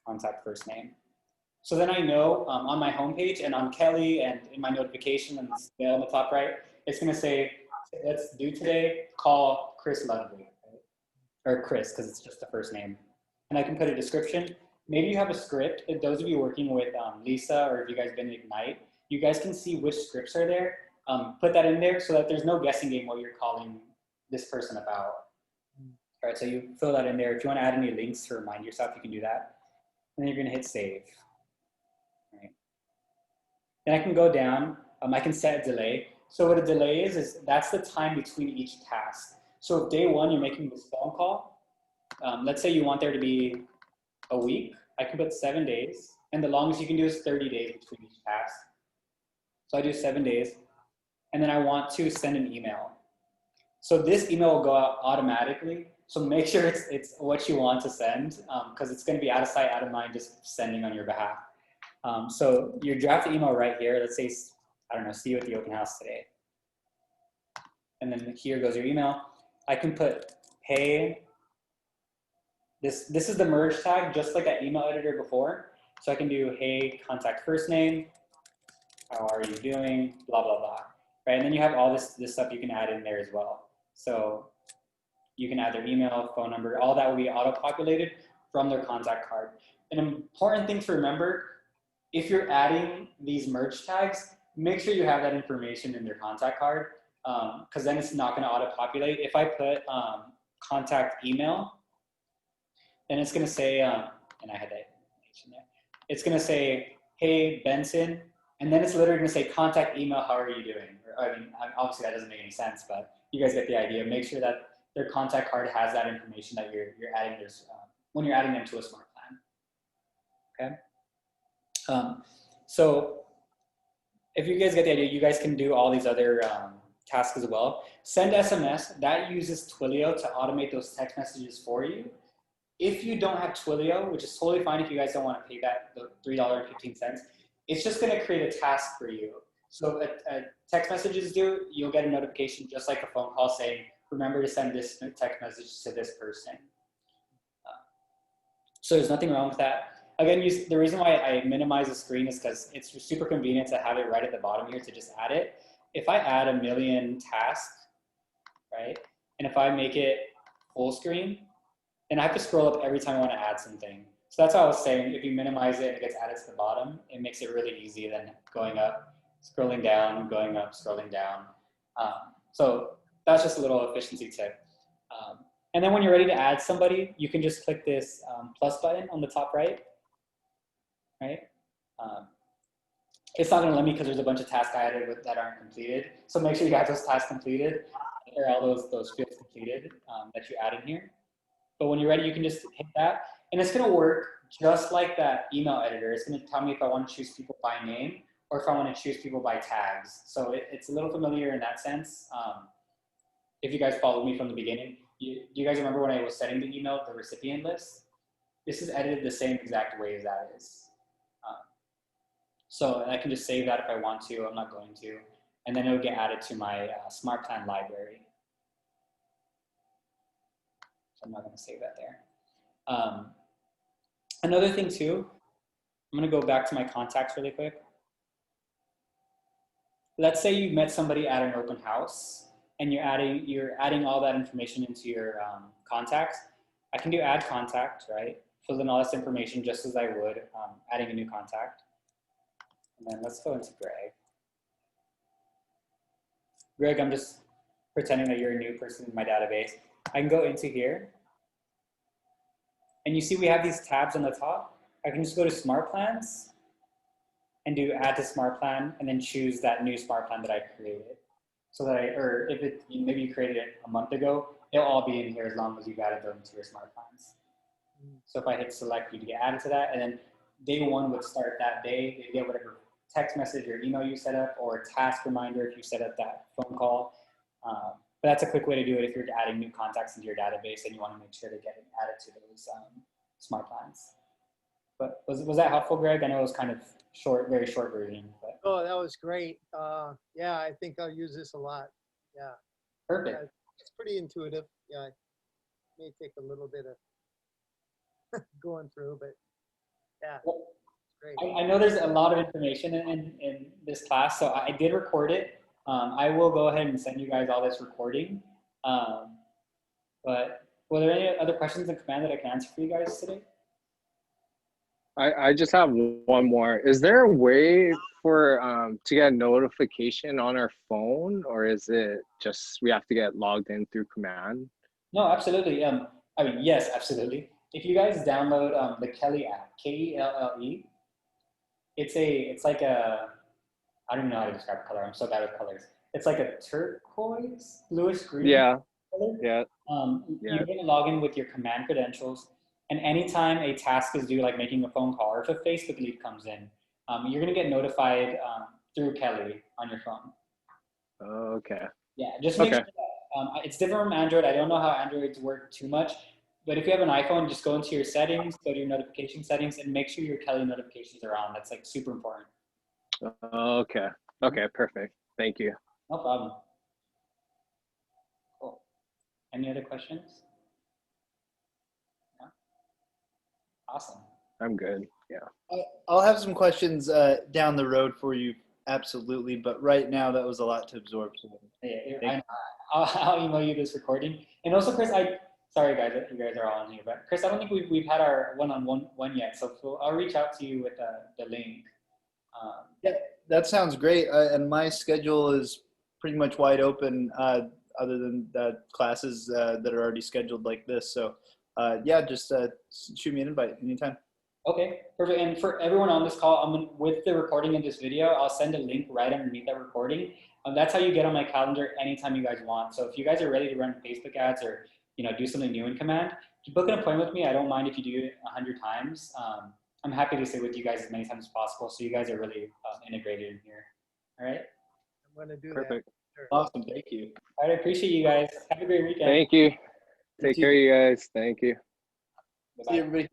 contact first name. So then I know on my homepage and on Kelly and in my notification and on the top right, it's going to say, let's do today, call Chris Ludwig, right? Or Chris, because it's just the first name. And I can put a description. Maybe you have a script. If those of you working with Lisa, or if you guys been in Ignite, you guys can see which scripts are there. Put that in there so that there's no guessing game what you're calling this person about. All right, so you fill that in there. If you want to add any links to remind yourself, you can do that. And then you're going to hit save. Then I can go down, I can set a delay. So what a delay is that's the time between each task. So if day one you're making this phone call, let's say you want there to be a week, I can put 7 days, and the longest you can do is 30 days between each task. So I do 7 days, and then I want to send an email. So this email will go out automatically. So make sure it's what you want to send, because it's going to be out of sight, out of mind, just sending on your behalf. So your draft email right here, let's say, I don't know, see you at the open house today. And then here goes your email. I can put, hey, this is the merge tag, just like that email editor before. So I can do, hey, contact first name, how are you doing, blah, blah, blah, right? And then you have all this stuff you can add in there as well. So you can add their email, phone number, all that will be auto-populated from their contact card. An important thing to remember, if you're adding these merge tags, make sure you have that information in their contact card, because then it's not going to auto-populate. If I put contact email. And it's going to say, and I had that H in there. It's going to say, hey, Benson. And then it's literally going to say contact email, how are you doing? Or, I mean, obviously that doesn't make any sense, but you guys get the idea. Make sure that their contact card has that information that you're adding this, when you're adding them to a smart plan. Okay. So if you guys get the idea, you guys can do all these other tasks as well. Send SMS, that uses Twilio to automate those text messages for you. If you don't have Twilio, which is totally fine if you guys don't want to pay that the $3.15, it's just going to create a task for you. So text messages you'll get a notification just like a phone call saying, remember to send this text message to this person. So there's nothing wrong with that. Again, the reason why I minimize the screen is because it's super convenient to have it right at the bottom here to just add it. If I add 1 million tasks, right, and if I make it full screen, then I have to scroll up every time I want to add something. So that's what I was saying. If you minimize it and it gets added to the bottom, it makes it really easy than going up, scrolling down, going up, scrolling down. So that's just a little efficiency tip. And then when you're ready to add somebody, you can just click this plus button on the top right. It's not going to let me because there's a bunch of tasks I added that aren't completed. So make sure you have those tasks completed, or all those fields completed that you add in here. But when you're ready, you can just hit that. And it's going to work just like that email editor. It's going to tell me if I want to choose people by name or if I want to choose people by tags. So it's a little familiar in that sense. If you guys followed me from the beginning, do you guys remember when I was setting the email, the recipient list? This is edited the same exact way as that is. So I can just save that if I want to. I'm not going to. And then it'll get added to my smart plan library. So I'm not going to save that there. Another thing too, I'm going to go back to my contacts really quick. Let's say you met somebody at an open house and you're adding all that information into your contacts. I can do add contact, right? Fill in all this information just as I would adding a new contact. And then let's go into Greg. Greg, I'm just pretending that you're a new person in my database. I can go into here. And you see we have these tabs on the top. I can just go to Smart Plans and do Add to Smart Plan and then choose that new Smart Plan that I created. So that or if maybe you created it a month ago, they'll all be in here as long as you've added them to your Smart Plans. So if I hit select, you get added to that, and then day one would start that day. They get whatever text message or email you set up, or task reminder if you set up that phone call. But that's a quick way to do it if you're adding new contacts into your database and you want to make sure they get added to those smart plans. But was that helpful, Greg? I know it was kind of short, very short version. But. Oh, that was great. Yeah, I think I'll use this a lot. Yeah. Perfect. Yeah, it's pretty intuitive. Yeah, it may take a little bit of going through, but yeah. Well, great. I know there's a lot of information in this class, so I did record it. I will go ahead and send you guys all this recording. But were there any other questions in command that I can answer for you guys today? I just have one more. Is there a way for to get a notification on our phone, or is it just we have to get logged in through command? No, absolutely. I mean, yes, absolutely. If you guys download the Kelly app, K-E-L-L-E, it's like a, I don't even know how to describe the color. I'm so bad with colors. It's like a turquoise, bluish green. Yeah. Color. Yeah. You're going to log in with your command credentials, and anytime a task is due, like making a phone call, or if a Facebook lead comes in, you're going to get notified through Kelly on your phone. Okay. Yeah, just make sure that, it's different from Android. I don't know how Androids work too much, but if you have an iPhone, just go into your settings, go to your notification settings, and make sure your Kelly notifications are on. That's like super important. Okay. Okay, perfect. Thank you. No problem. Cool. Any other questions? No? Awesome. I'm good. Yeah. I'll have some questions down the road for you, absolutely. But right now, that was a lot to absorb. So Yeah, I'll email you this recording. And also, Chris, sorry guys, you guys are all in here, but Chris, I don't think we've had our one-on-one yet. So I'll reach out to you with the link. Yeah, that sounds great. And my schedule is pretty much wide open. other than classes that are already scheduled like this. So yeah, just shoot me an invite anytime. Okay, perfect. And for everyone on this call, with the recording of this video, I'll send a link right underneath that recording. That's how you get on my calendar anytime you guys want. So if you guys are ready to run Facebook ads or do something new in Command, book an appointment with me. I don't mind if you do it 100 times. I'm happy to sit with you guys as many times as possible. So you guys are really integrated in here. All right. I'm going to do Perfect. that. Sure. Awesome. Thank you. All right. I appreciate you guys. Have a great weekend. Thank you. You Take too. care, you guys. Thank you. Bye-bye. See you, everybody.